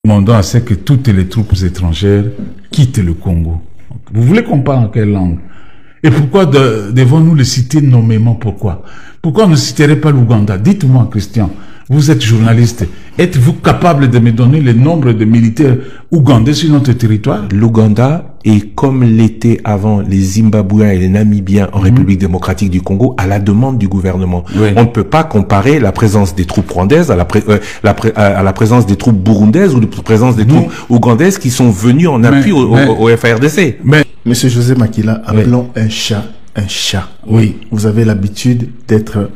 demandons à ce que toutes les troupes étrangères quittent le Congo. Vous voulez qu'on parle en quelle langue? Et pourquoi devons-nous le citer nommément? Pourquoi? Pourquoi on ne citerait pas l'Ouganda? Dites-moi, Christian, vous êtes journaliste. Êtes-vous capable de me donner le nombre de militaires ougandais sur notre territoire? L'Ouganda est comme l'était avant les Zimbabwéens et les Namibiens en République démocratique du Congo à la demande du gouvernement. Oui. On ne peut pas comparer la présence des troupes rwandaises à la présence des troupes burundaises ou la présence des troupes ougandaises qui sont venues en appui au FARDC. Mais Monsieur José Makila, appelons un chat un chat. Oui. Vous avez l'habitude d'être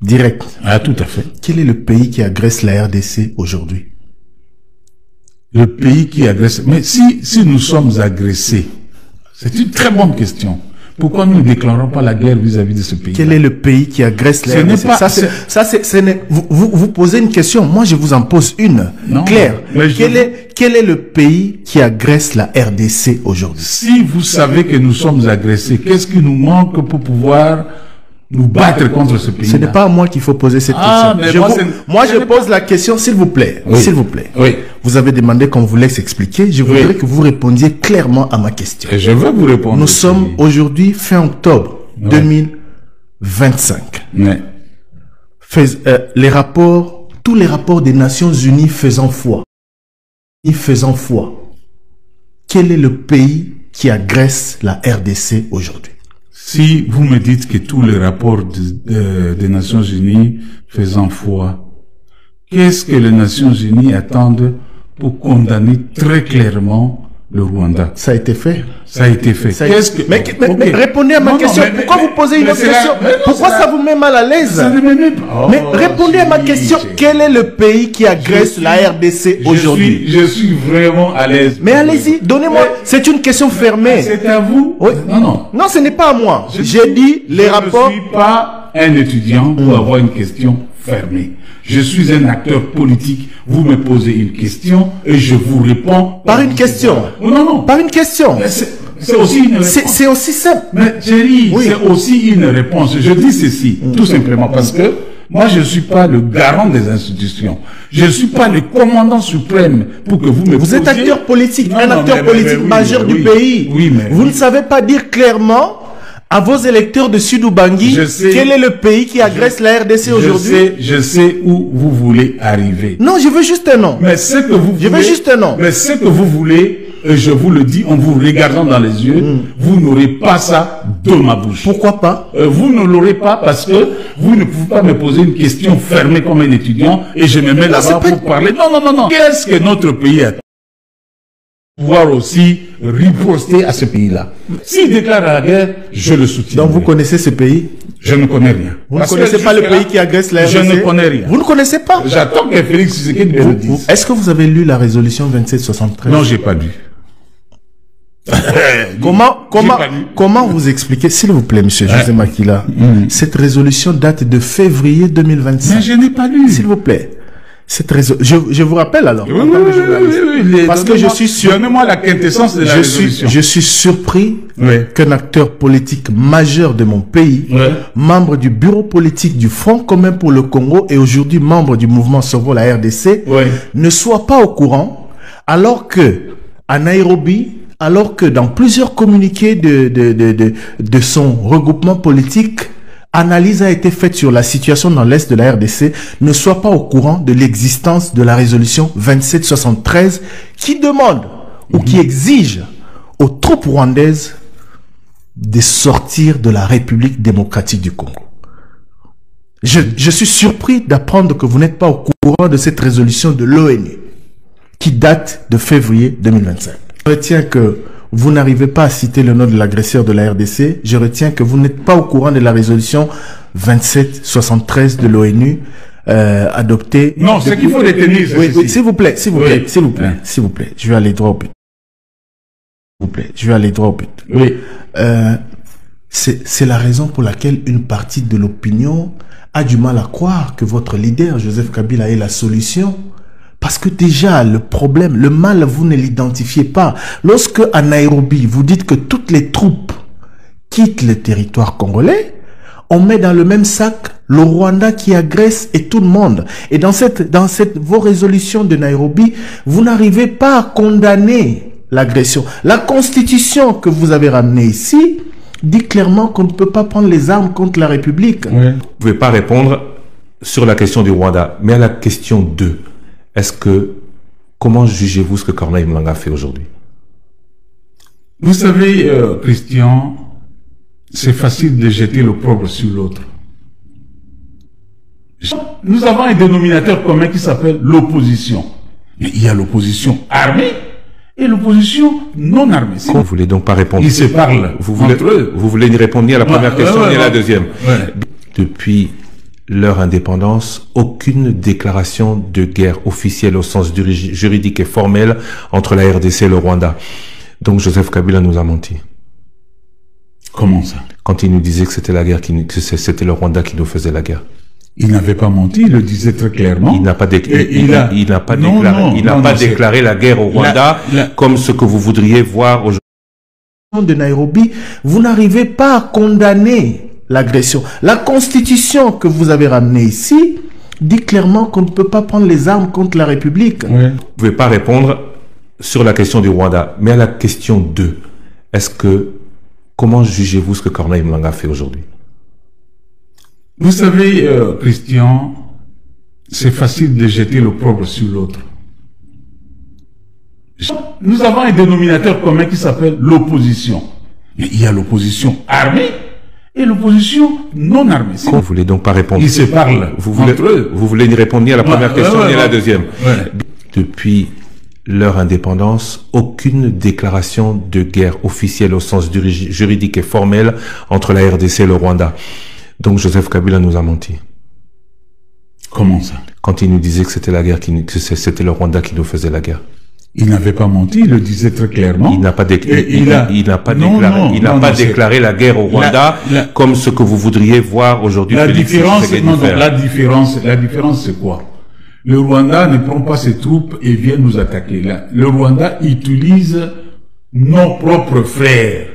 direct. Ah, tout à fait. Quel est le pays qui agresse la RDC aujourd'hui? Le pays qui agresse... Mais si nous sommes agressés, c'est une très bonne question. Pourquoi nous ne déclarons pas la guerre vis-à-vis de ce pays? Quel est le pays qui agresse la RDC? Vous posez une question. Moi, je vous en pose une. Non, Claire. Quel est le pays qui agresse la RDC aujourd'hui? Si vous savez que nous sommes agressés, qu'est-ce qui nous manque pour pouvoir nous battre contre ce pays? Ce n'est pas à moi qu'il faut poser cette question. Moi, je pose la question, s'il vous plaît. Oui. S'il vous plaît. Oui. Vous avez demandé qu'on vous laisse expliquer. Je voudrais que vous répondiez clairement à ma question. Et je veux vous répondre. Nous sommes aujourd'hui fin octobre 2025. Ouais. Tous les rapports des Nations Unies faisant foi. Quel est le pays qui agresse la RDC aujourd'hui? Si vous me dites que tous les rapports des Nations Unies faisant foi, qu'est-ce que les Nations Unies attendent pour condamner très clairement le Rwanda? Ça a été fait. Ça a été fait. Mais répondez à ma question. Pourquoi vous posez une autre question? Pourquoi ça vous met mal à l'aise? Ça ne me met pas. Mais répondez à ma question. Quel est le pays qui agresse la RDC aujourd'hui? Je suis vraiment à l'aise. Mais allez-y, donnez-moi. C'est une question fermée. C'est à vous? Oui. Non. Non, ce n'est pas à moi. J'ai dit les rapports. Je ne suis pas un étudiant pour avoir une question fermée. Je suis un acteur politique. Vous me posez une question et je vous réponds par une question. Non. Par une question. C'est aussi une réponse. C'est aussi simple. Mais Thierry, c'est aussi une réponse. Je dis ceci, tout simplement parce que moi, je ne suis pas le garant des institutions. Je ne suis pas le commandant suprême pour que vous me posiez... Vous êtes acteur politique, un acteur politique majeur du pays. Oui, mais... Vous ne savez pas dire clairement à vos électeurs de Sud-Ubangi quel est le pays qui agresse la RDC aujourd'hui? Je sais où vous voulez arriver. Non, je veux juste un nom. Mais ce que vous voulez... Je veux juste un nom. Mais ce que vous voulez... je vous le dis en vous regardant dans les yeux, vous n'aurez pas ça de ma bouche. Pourquoi pas? Vous ne l'aurez pas parce que vous ne pouvez pas me poser une question fermée comme un étudiant et je me mets là-bas pour parler. Non. Qu'est-ce que notre pays a pouvoir aussi riposter à ce pays-là? S'il déclare la guerre, je le soutiens. Donc vous connaissez ce pays? Je ne connais rien. Vous ne connaissez pas le pays qui agresse la RDC? Je ne connais rien. Vous ne connaissez pas? J'attends que Félix Tshisekedi me le dise. Est-ce que vous avez lu la résolution 2773? Non, j'ai pas lu. Comment vous expliquez, s'il vous plaît, monsieur José Makila, cette résolution date de février 2025. Mais je n'ai pas lu. S'il vous plaît. Je vous rappelle alors. Oui, parce que je suis sûr. Donnez-moi la quintessence de la résolution. Je suis surpris qu'un acteur politique majeur de mon pays, membre du bureau politique du Front commun pour le Congo et aujourd'hui membre du mouvement Sauvons la RDC, ne soit pas au courant, alors que à Nairobi, alors que dans plusieurs communiqués de son regroupement politique, analyse a été faite sur la situation dans l'Est de la RDC, ne soit pas au courant de l'existence de la résolution 2773 qui demande ou qui exige aux troupes rwandaises de sortir de la République démocratique du Congo. Je suis surpris d'apprendre que vous n'êtes pas au courant de cette résolution de l'ONU qui date de février 2025. Je retiens que vous n'arrivez pas à citer le nom de l'agresseur de la RDC. Je retiens que vous n'êtes pas au courant de la résolution 2773 de l'ONU adoptée. Non, c'est qu'il faut retenir. Oui, s'il vous plaît. Je vais aller droit au but. Oui. C'est la raison pour laquelle une partie de l'opinion a du mal à croire que votre leader, Joseph Kabila, est la solution. Parce que déjà, le problème, le mal, vous ne l'identifiez pas. Lorsque à Nairobi, vous dites que toutes les troupes quittent le territoire congolais, on met dans le même sac le Rwanda qui agresse et tout le monde. Et dans vos résolutions de Nairobi, vous n'arrivez pas à condamner l'agression. La constitution que vous avez ramenée ici dit clairement qu'on ne peut pas prendre les armes contre la République. Oui. Vous ne pouvez pas répondre sur la question du Rwanda, mais à la question 2, comment jugez-vous ce que Corneille Mlanga fait aujourd'hui? Vous savez, Christian, c'est facile de jeter l'opprobre sur l'autre. Nous avons un dénominateur commun qui s'appelle l'opposition. Mais il y a l'opposition armée et l'opposition non armée. Vous ne voulez donc pas répondre? Ils se parlent vous voulez y répondre ni à la première question ni à la deuxième. Ouais. Depuis leur indépendance, aucune déclaration de guerre officielle au sens juridique et formel entre la RDC et le Rwanda. Donc Joseph Kabila nous a menti. Comment ça? Quand il nous disait que c'était la guerre, que c'était le Rwanda qui nous faisait la guerre. Il n'avait pas menti, il le disait très clairement. Il n'a pas déclaré la guerre au Rwanda comme ce que vous voudriez voir aujourd'hui. De Nairobi, vous n'arrivez pas à condamner l'agression. La constitution que vous avez ramenée ici dit clairement qu'on ne peut pas prendre les armes contre la République. Oui. Vous ne pouvez pas répondre sur la question du Rwanda, mais à la question 2, comment jugez-vous ce que Corneille Mlanga fait aujourd'hui? Vous savez, Christian, c'est facile de jeter l'opprobre sur l'autre. Nous avons un dénominateur commun qui s'appelle l'opposition. Mais il y a l'opposition armée et l'opposition non armée. Vous ne voulez donc pas répondre? Ils se parlent. Vous voulez y répondre ni à la première question ni à la deuxième. Ouais. Depuis leur indépendance, aucune déclaration de guerre officielle au sens juridique et formel entre la RDC et le Rwanda. Donc Joseph Kabila nous a menti. Comment ça? Quand il nous disait que c'était la guerre, que c'était le Rwanda qui nous faisait la guerre. Il n'avait pas menti, il le disait très clairement. Il n'a pas déclaré la guerre au Rwanda comme ce que vous voudriez voir aujourd'hui. La différence, c'est quoi? Le Rwanda ne prend pas ses troupes et vient nous attaquer. Le Rwanda utilise nos propres frères.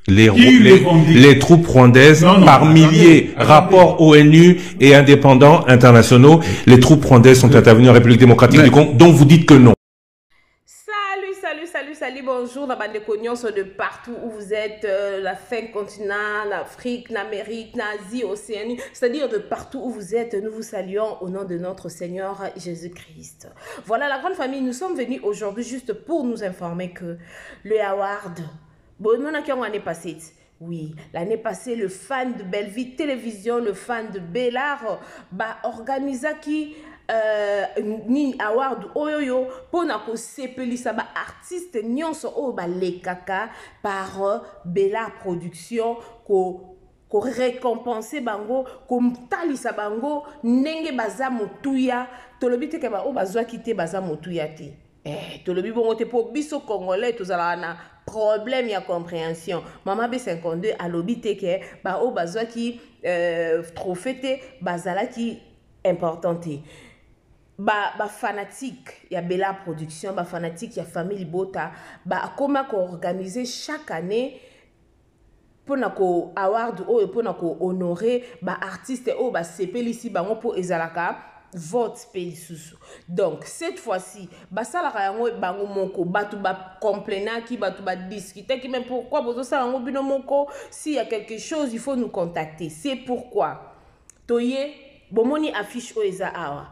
Les troupes rwandaises par milliers, rapports ONU et indépendants internationaux, les troupes rwandaises sont intervenues en République démocratique du Congo, donc vous dites que non. Salut, bonjour, la bande de cognons de partout où vous êtes, la 5 continents, l'Afrique, l'Amérique, l'Asie, l'Océanie, c'est-à-dire de partout où vous êtes, nous vous saluons au nom de notre Seigneur Jésus-Christ. Voilà la grande famille, nous sommes venus aujourd'hui juste pour nous informer que le award, bon, l'année passée, oui, l'année passée, le fan de Belleville Télévision, le fan de Bellard, organisa qui ni award oyoyo pona ko sepelisa ba artiste nyonso o ba lekaka par Bellard Production ko récompenser bango ko talisa bango ndenge baza motuya tolobi te ke ba o bazwa kite baza motuya te tolobi bongo te po biso congolais tozala na problème ya compréhension mama B52 alobi te ke ba o bazwa ki trophée te bazala ki importante fanatique ya Bellard Production, fanatique ya famille Bota, comment organiser chaque année pour ko award ou pour honorer artiste ou sepeli ici bango pour ezalaka vote pelisusu. Donc cette fois-ci, salaka yango bango moko batu complainant qui batu discuter qui même pourquoi bozo sala yango bino moko s'il y a quelque chose il faut nous contacter. C'est pourquoi toye bomoni affiche o eza awa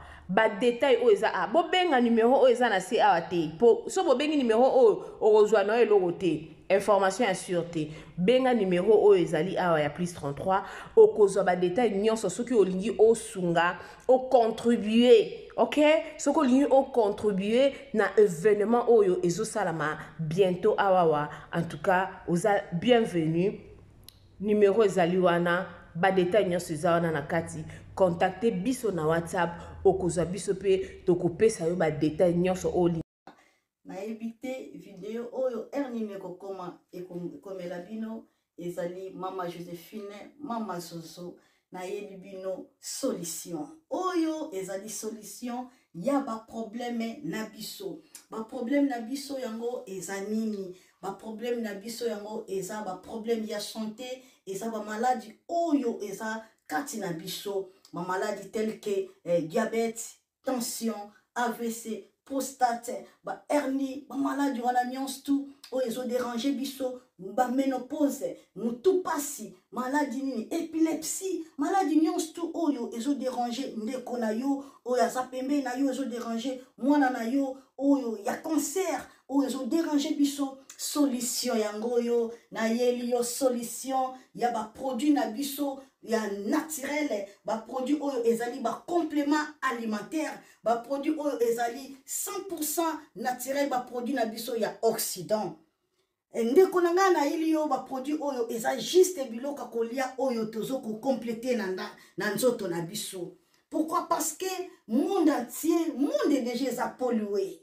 détail o eza a bo benga numéro o eza na se awa te po so bo bengi numéro o ozwa na eloko te information ya sûreté benga numéro o ezali awa ya +33 okozwa détail nyonso soki olingi o sunga o contribuer, OK, soko olingi o contribuer na événement oyo ezosalama bientôt awawa. En tout cas oza bienvenue, numéro ezali wana détail nyonso eza wana na kati. Contactez biso na WhatsApp okozwa biso pe tokopesa yo détail nyonso oli na éviter vidéo oyo ernimeko koma ekomela bino ezali mama Joséphine mama Zozo na yebi bino solution oyo ezali solution ya ba problème na biso ba problème na biso yango eza nini ba problème na biso yango eza ba problème ya santé eza ba maladie oyo eza kati na biso ba maladie telle que diabète tension AVC prostate ba hernie ba maladie wana nyonso tout oyo ezo déranger biso ba ménopause mutu pasi maladie nini épilepsie maladie nyonso tout oyo ezo déranger ndeko na yo oyo aza pembe na yo ezo déranger mwana na yo oyo ya cancer oyo ezo déranger biso solution yango yo na yeli yo solution ya ba produit na biso ya naturel ba produit oyo ezali ba complément alimentaire ba produit oyo ezali 100% naturel ba produit na biso ya Occident ndeko na nga na yeli yo ba produit oyo eza juste biloko kolia oyo tozo ko compléter na nzoto na biso. Pourquoi? Parce que monde entier monde déjà pollué.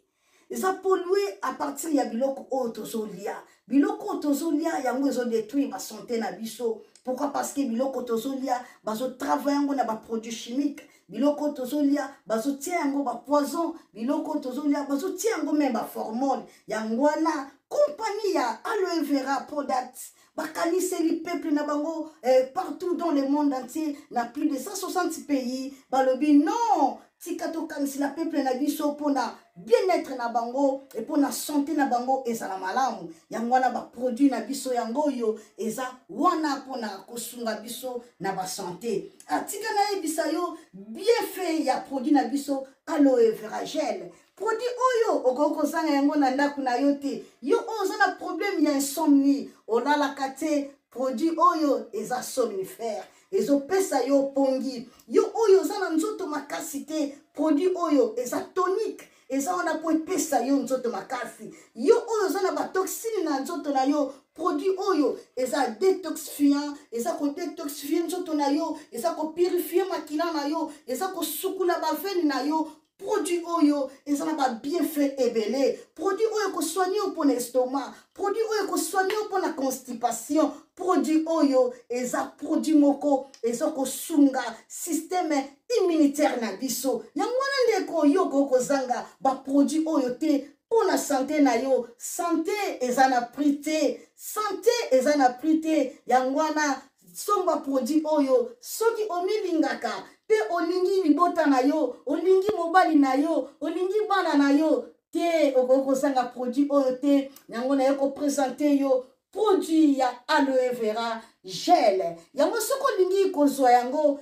Ils ont pollué à partir de biloko otozolia. Biloko otozolia yango ezo détruire ba santé na biso. Pourquoi? Parce que biloko otozolia bazo travailler yango na ba produits chimiques. Biloko otozolia bazo tia yango ba poison. Biloko otozolia bazo tia yango même ba hormone. Yango na compagnie ya aloe vera products. Bakanise li peuple na bango partout dans le monde entier, na plus de 160 pays. Balobi non. Tikato kanisi la peuple na biso pona bien-être na bango et pona santé na bango eza na malamu yango wana ba produit na biso yango yo eza wana pona kosunga biso na ba santé atika na ebisa yo bien fait ya produit na biso aloe vera gel produit oyo okoko sanga yango na ndaku na yo te yo oza na problème ya insomnie olala kate produit oyo eza somnifère ezo pesa yo pongi yo oyo za na nzoto makasi te produit oyo eza tonique eza wana po pesa yo nzoto makasi yo oyo za na ba toxine na nzoto na yo produit oyo eza détoxifiant eza ko détoxifier nzoto na yo eza ko purifier makila na yo eza ko sukula ba veine na yo produit oyo eza na ba bienfait ebele produit oyo ko soigner pour l'estomac produit oyo ko soigner pour la constipation produit oyo eza produit moko eza ko sunga système immunitaire na biso yango wana ndeko yo ko zanga ba produit oyo te pour la santé na yo santé eza na prix te santé eza na prix te yango wana somba produit oyo soki omilingaka pe olingi libota na yo olingi mobali na yo olingi bana na yo te okoko sanga produit oyo te yango na yo ko présenter yo produit ya aloe vera gel yango soko lingi kozwa yango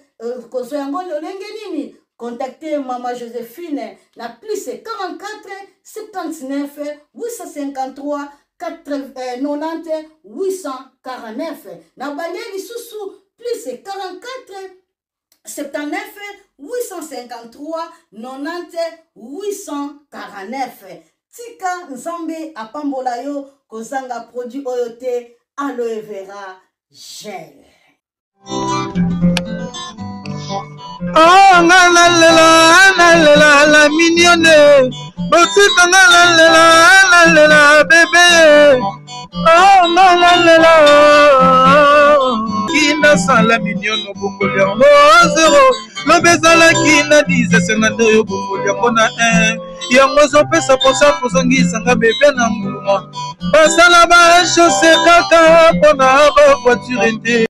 lolenge nini contactez Maman Joséphine na plus 44 79 853 90 849 na balieli susu plus 44 79 853 90 849 tika nzambe apambola yo kozanga produit oyo te aloe vera gel. Oh nalela la mignonne botika nalela bébé oh nalela kina sala mignonne bongoli yango zero lobezala kina 10 senado yo bongoli yango na 1 yango zopesa posa kozongisanga bebe na mbuma basala ba chausse kaka pona ba voiture te